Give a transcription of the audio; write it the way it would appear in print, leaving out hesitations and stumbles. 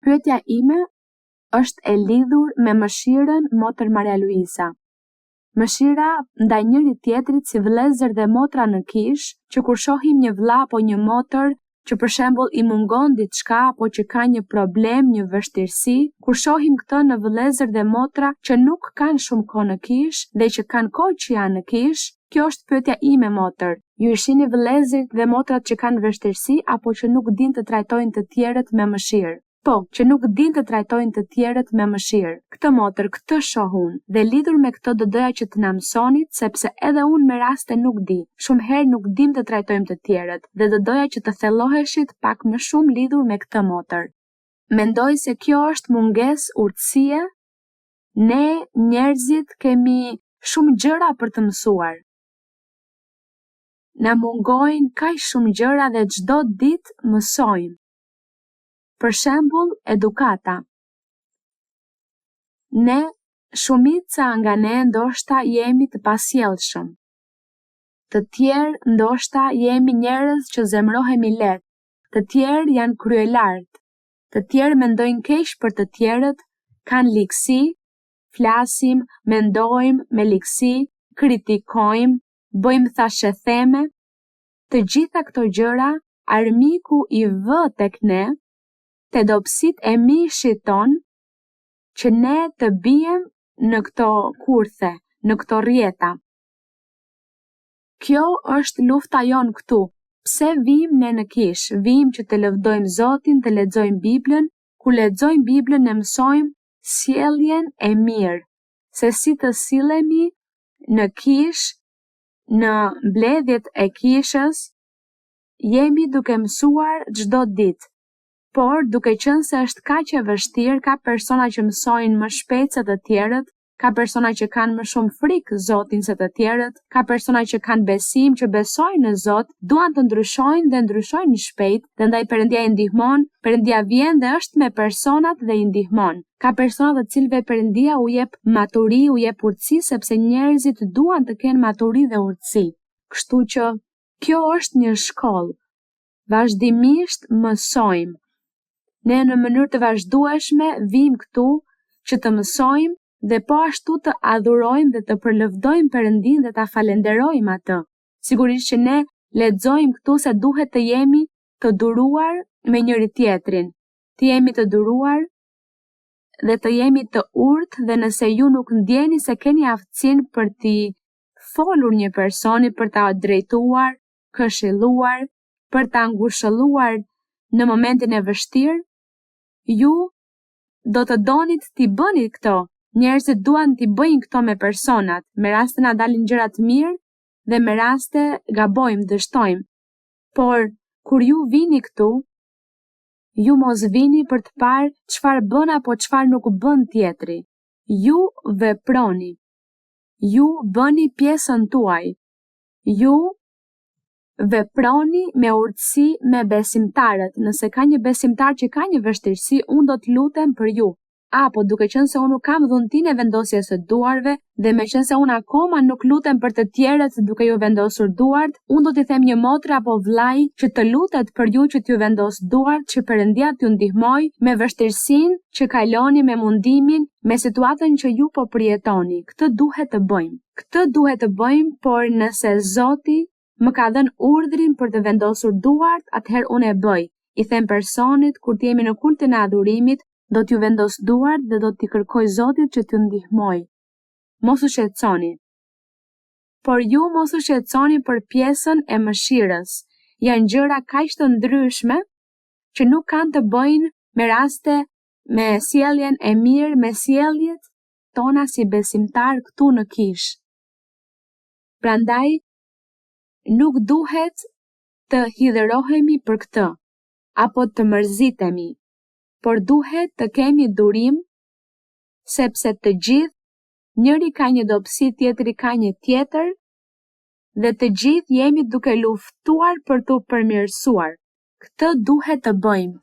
Pyetja ime është e lidhur me mëshirën motër Maria Luisa. Mëshira ndaj njëri tjetrit si vëllezër dhe motra në kishë, që kur shohim një vëlla apo një motër që për shembull i mungon diçka apo që ka një problem, një vështirësi, kur shohim këtë në vëllezër dhe motra që nuk kanë shumë kohë në kishë dhe që kanë kohë që janë në kishë, kjo është pyetja ime motër. Ju i shihni vëllezërit dhe motrat që kanë vështirësi apo që nuk dinë të trajtojnë të tjerët me mëshirë? Po, që nuk din të trajtojnë të tjerët me mëshirë. Këtë motër, këtë shoh unë, dhe lidhur me këtë do doja që të na mësonit, sepse edhe unë me raste nuk di. Shumë herë nuk dim të trajtojmë të tjerët, dhe do doja që të thelloheshit pak më shumë lidhur me këtë motër. Mendoj se kjo është mungesë urtësie. Ne njerëzit kemi shumë gjëra për të mësuar. Na mungojnë kaq shumë gjëra dhe çdo ditë mësojmë. Për shembull, edukata. Ne, shumica nga ne ndoshta jemi të pasjellshëm. Të tjerë ndoshta jemi njerëz që zemrohemi lehtë. Të tjerë janë kryelartë. Të tjerë mendojnë keq për të tjerët, kanë likësi, flasim, mendojmë me likësi, kritikojmë, bëjmë thashetheme. Të gjitha këto gjëra armiku i vë tek ne, te dobësit e mishit ton, që ne të bijem në këto kurthe, në këto rjeta. Kjo është lufta jon këtu. Pse vim ne në kishë? Vim që të lëvdojmë Zotin, të lexojmë Biblën. Kur lexojmë Biblën e mësojmë sjelljen e mirë, se si të sillemi në kishë, në mbledhjet e kishës, jemi duke mësuar çdo ditë. Por duke qenë se është kaq e vështirë, ka persona që mësojnë më shpejt se të tjerët, ka persona që kanë më shumë frikë Zotin se të tjerët, ka persona që kanë besim, që besojnë në Zot, duan të ndryshojnë dhe ndryshojnë shpejt, dhe ndaj Perëndia i ndihmon, Perëndia vjen dhe është me personat dhe i ndihmon. Ka persona të cilëve Perëndia u jep maturi, u jep urtësi, sepse njerëzit duan të kenë maturi dhe urtësi. Kështu që kjo është një shkollë. Vazhdimisht mësojmë. Ne në mënyrë të vazhdueshme vim këtu që të mësojmë dhe po ashtu të adhurojmë dhe të përlëvdojmë Perëndin dhe ta falenderojmë atë. Sigurisht që ne lexojmë këtu se duhet të jemi të duruar me njëri tjetrin, të jemi të duruar dhe të jemi të urtë, dhe nëse ju nuk ndjeni se keni aftësinë për t'i folur një personi, për ta drejtuar, këshilluar, për ta ngushëlluar në momentin e vështirë, ju do të donit t'i bëni këto. Njerëzit duan t'i bëjnë këto me personat. Me raste na dalin gjëra të mirë dhe me raste gabojmë, dështojmë. Por kur ju vini këtu, ju mos vini për të parë çfarë bën apo çfarë nuk bën tjetri. Ju veproni. Ju bëni pjesën tuaj. Ju veproni me urtësi me besimtarët. Nëse ka një besimtar që ka një vështirësi, unë do të lutem për ju. Apo duke qenë se unë nuk kam dhuntinë e vendosjes së duarve, dhe me qenë se unë akoma nuk lutem për të tjerët duke ju vendosur duart, unë do t'i them një motre apo vllai që të lutet për ju që t'ju vendos duart, që Perëndia t'ju ndihmoj me vështirësinë që kaloni, me mundimin, me situatën që ju po përjetoni. Këtë duhet të bëjmë. Këtë duhet të bëjmë, por nëse Zoti më ka dhënë urdhrin për të vendosur duart, atëherë unë e bëj. I them personit kur të jemi në kultin e adhurimit, do t'ju vendos duart dhe do t'i kërkoj Zotit që t'ju ndihmoj. Mos u shqetësoni. Por ju mos u shqetësoni për pjesën e mëshirës. Janë gjëra kaq të ndryshme që nuk kanë të bëjnë me raste, me sjelljen e mirë, me sjelljet tona si besimtar këtu në kishë. Prandaj nuk duhet të hidhërohemi për këtë, apo të mërzitemi, por duhet të kemi durim, sepse të gjithë, njëri ka një dobësi, tjetri ka një tjetër, dhe të gjithë jemi duke luftuar për t'u përmirësuar. Këtë duhet të bëjmë.